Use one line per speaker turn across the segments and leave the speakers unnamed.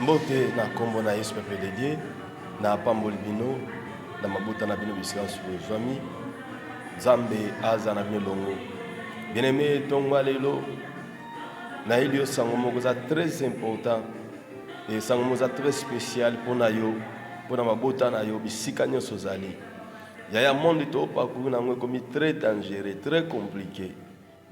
Mbote na kombo na Yesu peuple de Dieu na pamboli bino na mabuta na bino bisika sur zami Nzambe aza na bino longo. Bien-aimé tongwa lelo na ilio sango moko za très important et sango moko za très spécial pour na yo pour na mabuta na yo bisika nyonso zali. Yaya monde to parcours na ngwe komi très dangereux, très compliqué.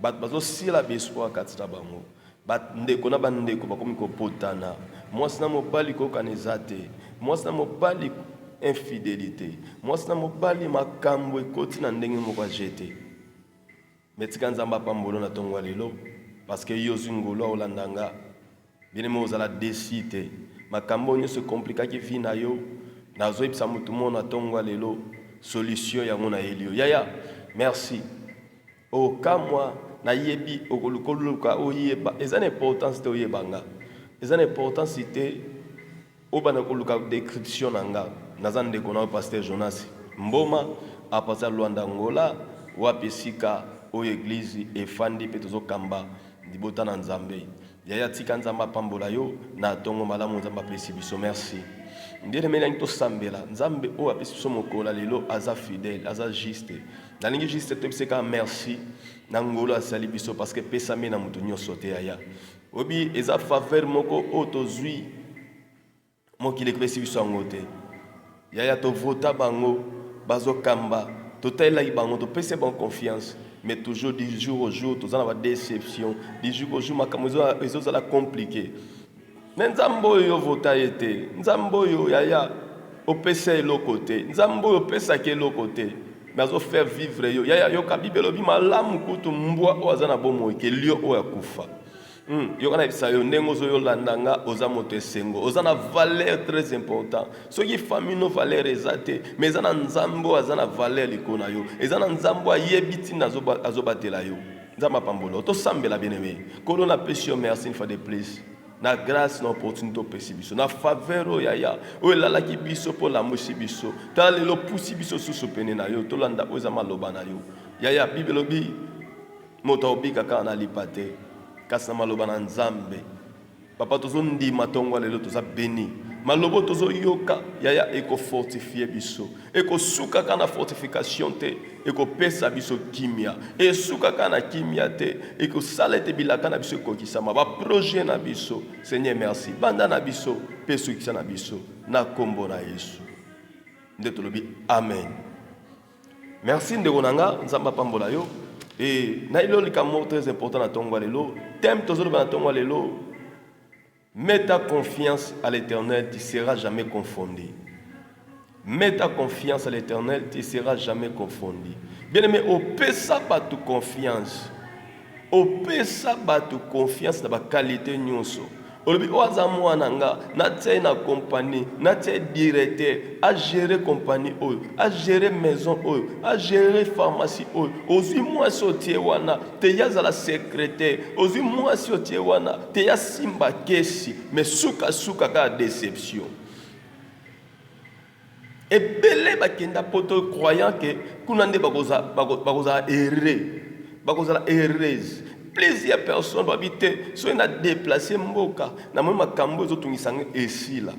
Bat bazo sila bespoir katita bango. Bat ndeko na bandeko bakomi ko potana. Mwasi na mobali ko kanezate. Mwasi na mobali infidélité. Mwasi na mobali makambo ekoti na ndenge moko jete. Metika nzamba pambolo na tongwa lelo parce que yo zingolo olandanga. Bien mo zala décider. Makambo nyo se compliquer ki vi na yo. Na zo ipsa mutu mo na tongwa lelo solution ya mona elio. Yaya, merci. O kamwa na yebi okoluka oyeba. Eza importance te oyebanga. Eza importance te obana koluka description nanga. Nazande kona pasteur Jonas Mboma a passer Luanda Ngola wapi sika o église efandi petozo kamba dibota na Nzambe. Yaya tika Nzamba pambola yo na tongo malamu Nzamba pesi biso merci. Ndere mena nto sambela Nzambe o apesi biso mokola lelo aza fidèle aza juste. Dalingi juste te biseka merci na Ngola sali biso parce que pesa mena mutu nyonso te yaya. Obi eza faveur moko otozui mokile pesi biso ngote. Yaya to vota bango bazo kamba total la bango to pese bon confiance mais toujours du jour au jour tous en la déception du jour au jour makamozo ezo la compliqué nzambo yo vota été nzambo yo yaya o pese lo côté nzambo yo pesa ke lo côté mais azo faire vivre yo yaya yo ka bibelo bi malamu kutu mbwa o azana bomo ke lio o yakufa yo kana bisa yo ndengo zo yo landanga oza moto esengo oza na valeur très important soki famille no valeur ezate mais ezana nzambo azana valeur likona yo ezana nzambo ayebiti na azobatela yo nzamba pambolo to sambela bien-aimé kolo na pesi merci une fois de plus na grâce na opportunité pesi biso na faveur yaya o lala ki biso pour la moshi biso ta lelo pusi biso susu pene na yo to landa oza maloba na yo yaya bibelo bi moto obika kana lipate kasi maloba na Nzambe papa tozo ndima tongwa lelo toza béni malobo tozo yoka yaya eko fortifier biso eko suka kana fortification te eko pesa biso kimia e suka kana kimia te eko salete bilaka na biso kokisama ba projet na biso Seigneur merci banda na biso peso kisa na biso na kombo na Yesu ndeto lobi amen merci ndeko nanga Nzamba pambola yo. Et na ilo likamo très important na tongwa lelo thème tozolo na tongwa lelo mets ta confiance à l'Éternel, tu seras jamais confondu. Mets ta confiance à l'Éternel, tu seras jamais confondu. Bien-aimé, au pesa pas tu confiance. Au pesa pas tu confiance dans la qualité nyonso. Olobi oza mwana nga na tse na compagnie na tse directeur a gérer compagnie oyo a gérer maison oyo a gérer pharmacie oyo ozui moi sotie wana te yaza la secrétaire ozui moi sotie wana te ya simba kesi mais suka ka déception et belé bakenda poto croyant que kunande bakoza erreur bakoza heureuse. Plusieurs personnes vont habiter, soit ils ont déplacé Mboka, na moi makambo zo tungisanga esila.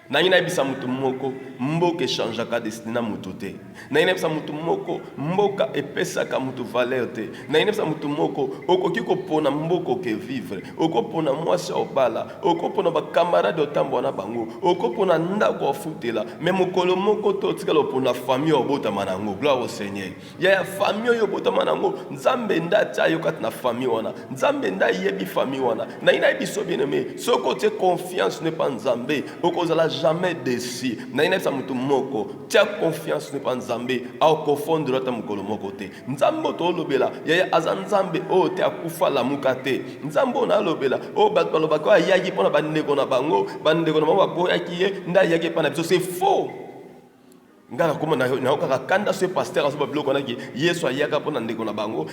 Na ina bisa mutu moko mboka change ka destinée na mutu te. Na ina bisa mutu moko mboka epesa ka mutu valeur te. Na ina bisa mutu moko okoki ko pona mboko ke vivre. Okopona mwasi obala, okopona ba camarade otambo na bango, okopona ndako ofutela, même mokolo moko to tikalo pona famille obota manango. Gloire au Seigneur. Ya famille obota manango, Nzambe ndata yokat na famille wana. Nzambe nda yebi famille wana. Na ina biso bien-aimé, so côté confiance n'est pas Nzambe, okozala jamais déçu. Na ina mutu moko, tia confiance ne pas Nzambe, a confondre ta mukolo moko te. Nzambo to lobela, ya azanzambe o te akufa la mukate. Nzambo na lobela, o batwa lobako ayaki pona bandeko na bango, bandeko na bango boya kiye, nda yaki pana biso c'est faux. ngala koma na okaka kanda ce pasteur aso bablo kona ki Yesu ayaka pona ndeko na bango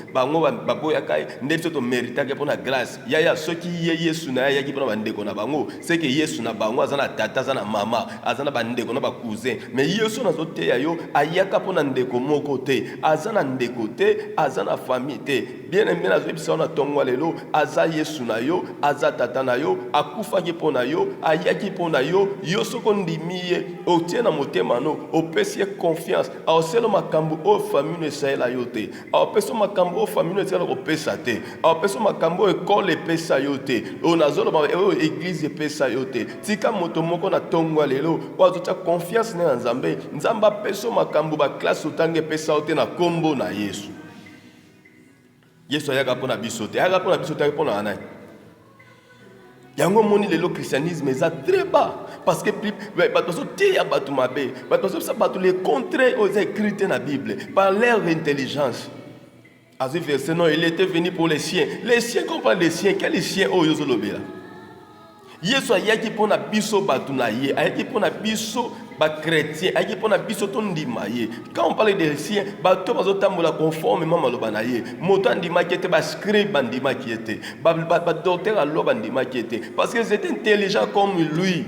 baboya kai ndetso to mérita ke pona grâce yaya soki Yesu na yaki pona bandeko na bango c'est que Yesu na bango azana tata azana mama azana bandeko na ba cousin mais Yesu na zote ya yo ayaka pona ndeko moko te azana ndeko te azana famille te bien aimé na zo bisa na tongwa lelo aza Yesu na yo aza tata na yo akufa ki pona yo ayaki pona yo yo soko ndimiye otie na motema no opesi confiance au selo makambo o famille ne sala yote au peso makambo o famille ne sala opesa te au peso makambo école pesa yote o nazolo ba église pesa yote tika moto moko na tongwa lelo wazocha confiance na Nzambe Nzamba peso makambo ba classe otange pesa yote na kombo na Yesu Yesu ayaka pona bisote ayaka pona bisote pona anai yango moni lelo christianisme eza très bas parce que bato sotia bato mabe bato ça bato les contrer aux écrits dans la Bible par leur intelligence. À ce verset non, il était venu pour les siens qu'on parle des siens, quels siens oh yozolobela Yesu ayaki pona biso bato na ye ayaki pona biso ba chrétien ayaki pona biso to ndima ye quand on parle des siens bato bazotambola conformément maloba na ye moto ndima ki était ba scribe ndima ki était ba docteur aloba ndima ki était parce que c'était intelligent comme lui.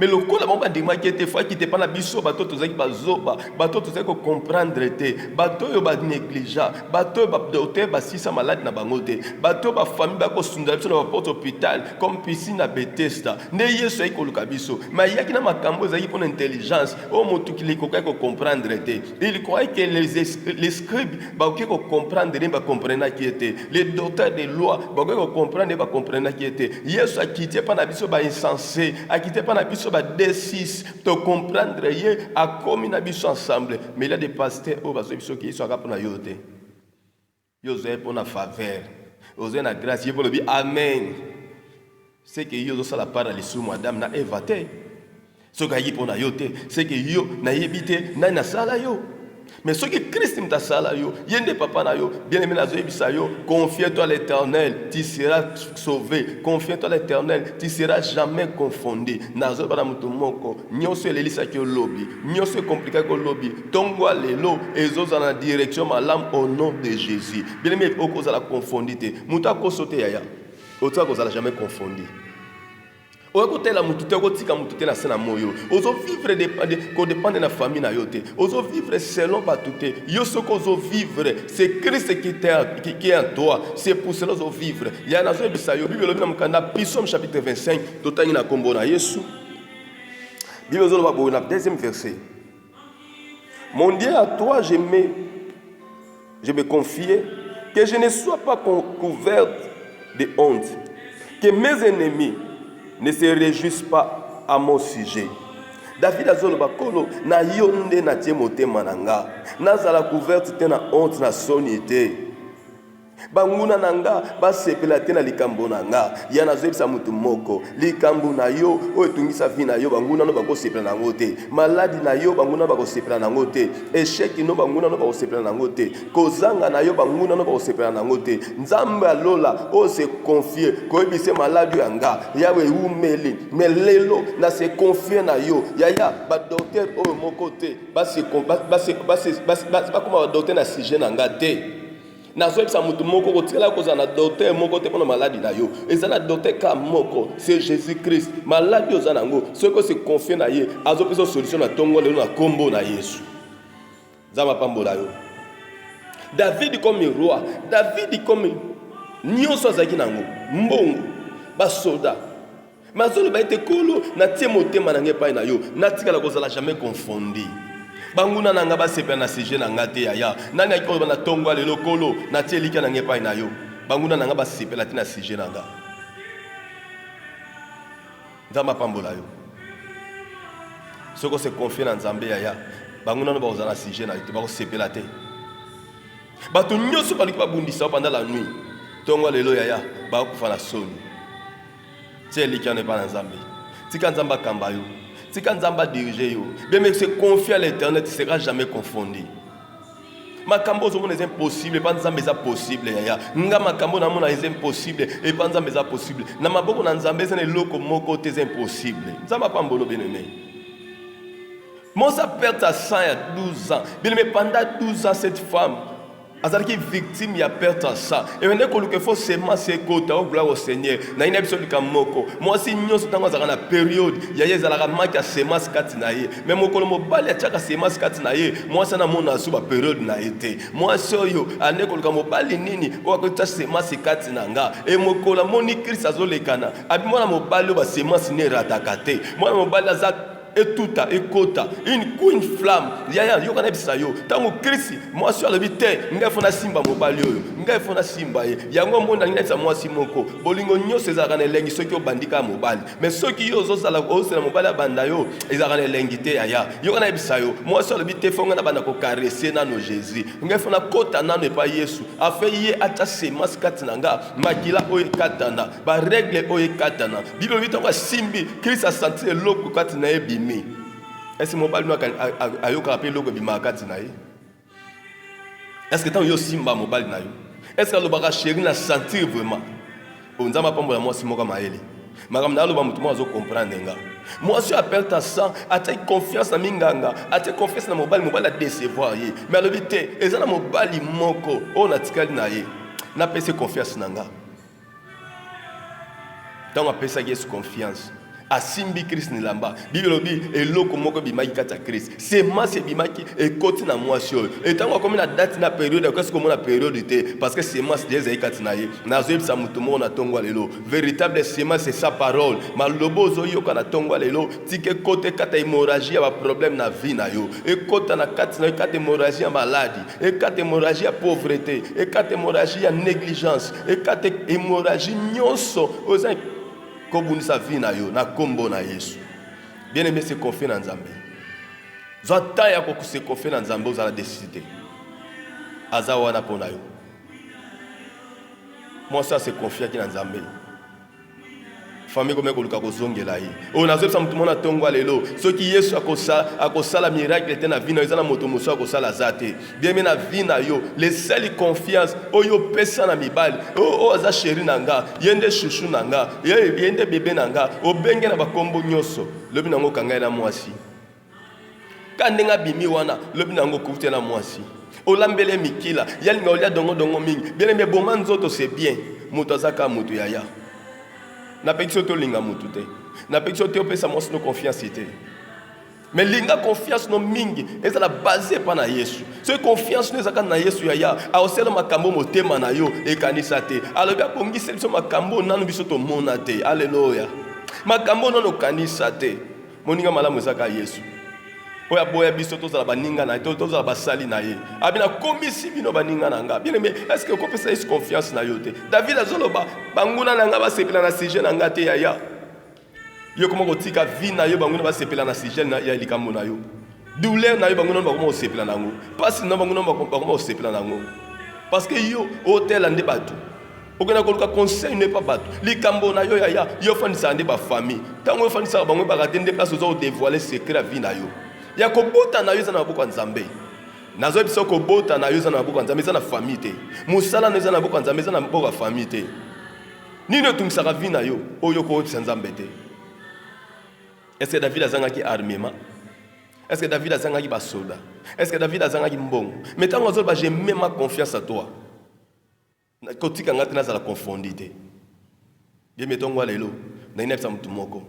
Mais le coup là-bas, dis-moi qui était fois qui était pas la biso, bateau tous les bazoba, bateau tous les comprendre te, bateau yo ba négligent, bateau ba docteur ba si ça malade na bangote, bateau ba famille ba ko sunda biso na porte hôpital comme piscine à Bethesda. Ne yeso iko luka biso, mais yaki na makambo za pour intelligence, o motu ki liko ko comprendre te. Il croyait que les scribes ba ko comprendre ba comprendre qui était, les docteurs de loi ba ko comprendre ba comprendre qui était. Yeso a quitté pas na biso ba insensé, a quitté pas na biso ba D6 te comprendre ye a comme na biso ensemble mais il y a des pasteurs au baso biso qui sont capable na yote yoze pour na faveur yoze na grâce ye pour le dire amen c'est que yozo sala para les sous madame na evate ce que yi pour na yote c'est que yo na yebite na na sala yo. Mais ce que Christ m'a sala yo, yende papa na yo, bien aimé na zo ebisa yo, confie-toi à l'Éternel, tu seras sauvé. Confie-toi à l'Éternel, tu seras jamais confondu. Na zo bana mutu moko, nyonso elelisa ki lobby, nyonso compliqué ko lobby. Tongwa lelo ezoza na direction malam au nom de Jésus. Bien aimé okoza la confondité. Muta ko sauter yaya. Otra ko za jamais confondu. Okote la mutute okotika mutute na sena moyo ozo vivre ko dépendre na famille na yote ozo vivre selon batute yo soko ozo vivre c'est Christ qui est en toi c'est pour cela ozo vivre ya na zo bisa yo Bible na mukanda Psaume chapitre 25 totangi na kombo na Yesu Bible zo ba bo na deuxième verset Mon Dieu à toi je me confie que je ne sois pas couvert de honte que mes ennemis ne se réjouissent pas à mon sujet. David azolo bakolo na yonde na tie motema nanga nazala couverte te na honte na sonité banguna nanga basepela te na likambo nanga ya nazebisa mutu moko likambo na yo otungisa vie na yo banguna no bakosepela nango te maladi na yo banguna bakosepela nango te échec no banguna no bakosepela nango te kozanga na yo banguna no bakosepela nango te nzambe alola o se confier koyebise maladi yanga yawe umeli melelo na se confier na yo yaya ba docteur o moko te basi bakoma docteur na sujet nanga te nazoyebisa mutu moko kotikala kozala na docteur moko te mpona maladi na yo eza na docteur ka moko c'est Jésus-Christ maladi oza nango soki ose confie na ye azopesa solution na ntongo lelo na kombo na Yesu nzambe apambola yo David comme roi David comme nyonso azalaki nango mbongo basoda mazoloba ete kolo natie motema na ngai epai na yo natikala kozala jamais confondi banguna nanga basepela na sujet na ngate yaya nani akiko na tongwa lelo kolo na tie lika na ngepa na yo banguna nanga basepela tina sujet nanga nzamba pambola yo soko se confier na nzambe yaya banguna no bazana sujet na yo ba ko sepela te bato nyonso baliki babundisa pendant la nuit tongwa lelo yaya ba ko fa na soni tie lika na pa nzambe tika nzamba kamba yo si quand Nzamba dirige yo, bien mais se confier à l'Éternel, tu ne seras jamais confondu. Makambo zo est impossible, pas Nzamba est possible yaya. Nga makambo na mona est impossible et pas Nzamba est possible. Na maboko na Nzamba c'est loko moko c'est impossible. Nzamba pambolo bien aimé. Moi, ça perd sa sang il y a 12 ans. Mais pendant 12 ans, cette femme, elle est victime, il a perdu sa sang. Et maintenant, il faut seulement se côté, au gloire au Seigneur. Dans une épisode du Kamoko. Moi, si nous sommes dans la période, il y a des gens qui ont semence katinaye. Mais moi, quand je parle de semence katinaye, moi, ça n'a pas de période na été. Moi, si yo, ane quand je parle nini, ou quand je semence katinanga. Et moi, quand je parle de Christ, ça zole kana. Abi moi, je parle de semence ne ratakate. Moi, je parle de et tout a écota une flamme yaya yo kana bisa yo tango Christ moi sur le bité ngai fona simba mobali yo ngai fona simba ye yango monda ngisa moi simoko bolingo nyose za kana lengi soki obandika mobali mais soki yo zozala osela mobali banda yo ezaka na lengi te yaya yo kana bisa yo moi sur le bité fonga na banda ko caresser na no Jésus ngai fona kota na ne pas Yesu afin ye ata semence katinanga makila o katana ba règle o katana bible bitonga simbi Christ a senti loko katina ebi. Est-ce que mon bal a eu capé logo bimakati na ye? Est-ce que tant yo simba mon bal na yo? Est-ce que le baga chéri na sentir vraiment? On nzama pambo la moi simoka maeli. Magam na lo ba mutu mo azo comprendre nga. Moi si appelle ta sang, a ta confiance na minganga, a ta confiance na mon bal a décevoir ye. Mais le bité, ezana mon bal moko, on a tikali na ye. Na pese confiance na nga. Tant on appelle ça Yesu confiance. Asimbi Christ ni lamba Bible dit eloko moko bimaki kata Christ c'est moi c'est bimaki et côté na moi sur et tant comme la date na période qu'est-ce que mon la période était parce que c'est moi c'est des aikati na ye na zo ebisa mutu mo na tongwa lelo véritable semence c'est sa parole malobo zo yo kana tongwa lelo tike côté kata hémorragie ya problème na vie na yo et côté na kati na kata hémorragie ya maladie et kata hémorragie ya pauvreté et kata hémorragie ya négligence et kata hémorragie nyonso oza kobunisa vie na yo na kombo na Yesu. Bien aimé, se confier dans Nzambe. Zota ya ko se confier dans Nzambe za la décider. Azawa na pona yo. Moi ça se confier dans Nzambe. Famille comme ko luka ko zongela yi. O na zo sa mutu mona tongwa lelo. Soki Yesu akosala miracle te na vie na yo na moto muso akosala zate. Bien aimé na vie na yo, les seules confiance oyo pesa na mibali. O aza chéri nanga, yende chouchou nanga, yende bébé nanga, o benge na bakombo nyoso. Lobi nango kanga na mwasi. Kandenga bimi wana, lobi nango kufute na mwasi. O lambele mikila, yalinga olia dongo mingi. Bien aimé boman zoto c'est bien. Muto azaka mutu yaya. Na pekso to linga mutu te. Na pekso te opesa mos no confiance te. Mais linga confiance no mingi, eza la basée pa na Yesu. Ce confiance no ezaka na Yesu yaya, a osela makambo motema na yo e kanisa te. Aloba pongi selso makambo nanu biso to mona te. Alléluia. Makambo no kanisa te. Moninga malamu ezaka Yesu. Oya boya biso to za baninga na to za basali na ye. Abina komisi bino baninga na nga. Bien aimé, est-ce que vous pouvez confiance na yo te? David azoloba banguna na nga ba sepela na sujet na nga te yaya. Yo comment kotika vie na yo banguna ba sepela na sujet na ya likambo na yo. Douleur na yo banguna ba comment sepela na ngo. Parce na banguna ba comment sepela na ngo. Parce que yo hôtel ande batu. Okena koluka conseil n'est pas batu. Likambo na yo yaya, yo fanisa ande ba famille. Tango yo fanisa bango ba katende place ozo dévoiler secret vie na yo. Ya kobota na yo za na buku Nzambe. Nazo biso kobota na yo za na buku Nzambe za na famille te. Musala na za na buku Nzambe za na buku famille te. Nino tumisaka vie na yo oyo ko tsa Nzambe te. Est-ce que David azangaki armement? Est-ce que David azangaki ba soldat? Est-ce que David azangaki mbongo? Mais tant que ba j'ai même ma confiance à toi. Na kotika ngati na za la confondité. Bien mettons ngwa lelo na inepsa mtu moko.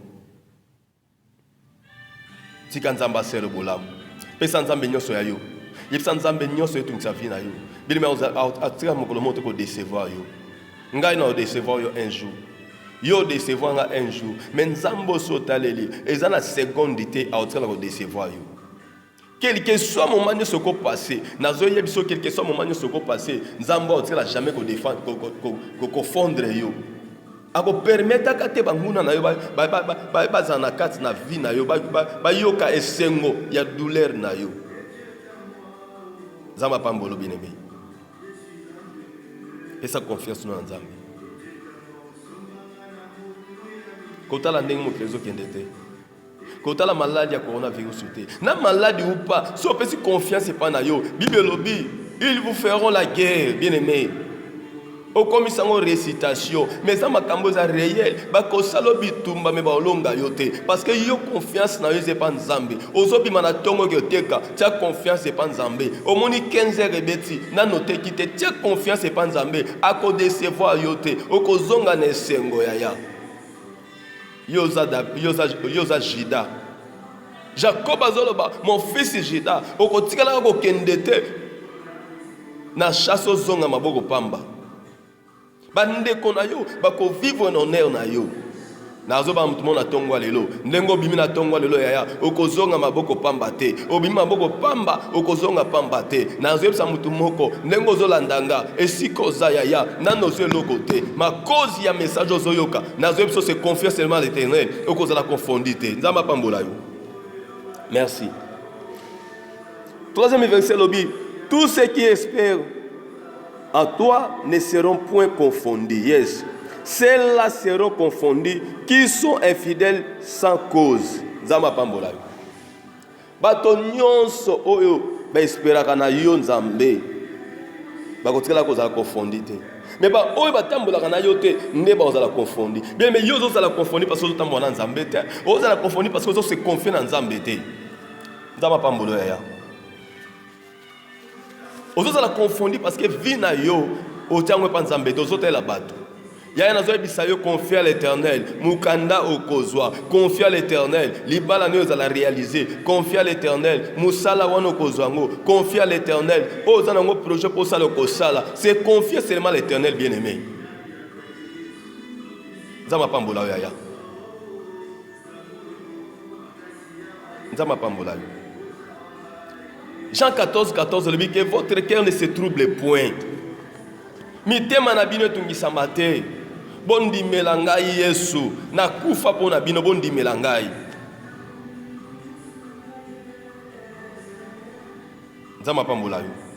Tika Nzamba sere bolamu. Pesa Nzambe nyoso ya yo. Yepsa Nzambe nyoso yetu mtsafi na yo. Bilime atika mokolo moto ko décevoir yo. Ngai na décevoir yo un jour. Yo décevoir nga un jour. Mais Nzambo sotaleli. Eza na seconde té atika ko décevoir yo. Quel que soit mon moment ce qu'on passé, nazo yebiso quel que soit mon moment ce qu'on passé, Nzambo atika jamais ko défendre ko fondre yo. Ako permettre kate banguna na yo ba zana kati na vie na yo ba yoka esengo ya douleur na yo. Zama pambolo binebe. Et sa confiance no Nzambe. Kota la ndenge mo kezo kendete. Kota la maladie ya coronavirus te. Na maladie ou pas, si on peut confiance pas na yo, Bible lobi, ils vous feront la guerre, bien-aimé. au commissango récitation mais ça makambo za réel ba ko salo bitumba me ba olonga yote parce que yo confiance na yo c'est pas nzambe ozobi mana tongo ke teka tia confiance c'est pas nzambe au moni 15 rebeti na note kite tia confiance c'est pas nzambe ako décevoir yote oko zonga na sengo ya yoza Jida Jacob azoloba mon fils Jida oko tikala ko kendete na chasse zonga maboko pamba bandeko na yo bako vivre en honneur na yo nazo ba mutu mona tongwa lelo ndengo bimi na tongwa lelo yaya okozonga maboko pamba te obimi maboko pamba okozonga pamba te nazo yebisa mutu moko ndengo zolandanga esiko za yaya nano zo loko te ma cause ya message ozoyoka nazo yebisa se confier seulement à l'Éternel okozala confondi te nzamba pambola yo. Merci. Troisième verset lobi, tous ceux qui espèrent en toi ne seront point confondus. Yes. Ceux-là seront confondus qui sont infidèles sans cause. Zama pambola. Bato nyonso oyo ba esperaka na yo nzambe. Ba kotikala ko za confondus te. Mais ba oyo batambolaka na yo te nde ba ozala confondus. Bien mais yo ozala confondus parce que otambola na nzambe te. Ozala confondus parce que ozo se confier na nzambe te. Zama pambola ya. Ozo la confondu parce que vie na yo otiangwe pa nzambe to zotela bato yaya nazo ebisa yo confier à l'Éternel mukanda okozwa confier à l'Éternel libala no za la réaliser confier à l'Éternel musala wana okozwa ngo confier à l'Éternel oza nango projet pour ça le kosala c'est confier seulement à l'Éternel bien-aimé nzama pambola yaya nzama pambola yo. Jean 14, 14, il dit que votre cœur ne se trouble point. Mitema na bino tungisa mate. Bondi melangai Yesu. Na kufa po na bino bondi melangai. Nzama pambola yo.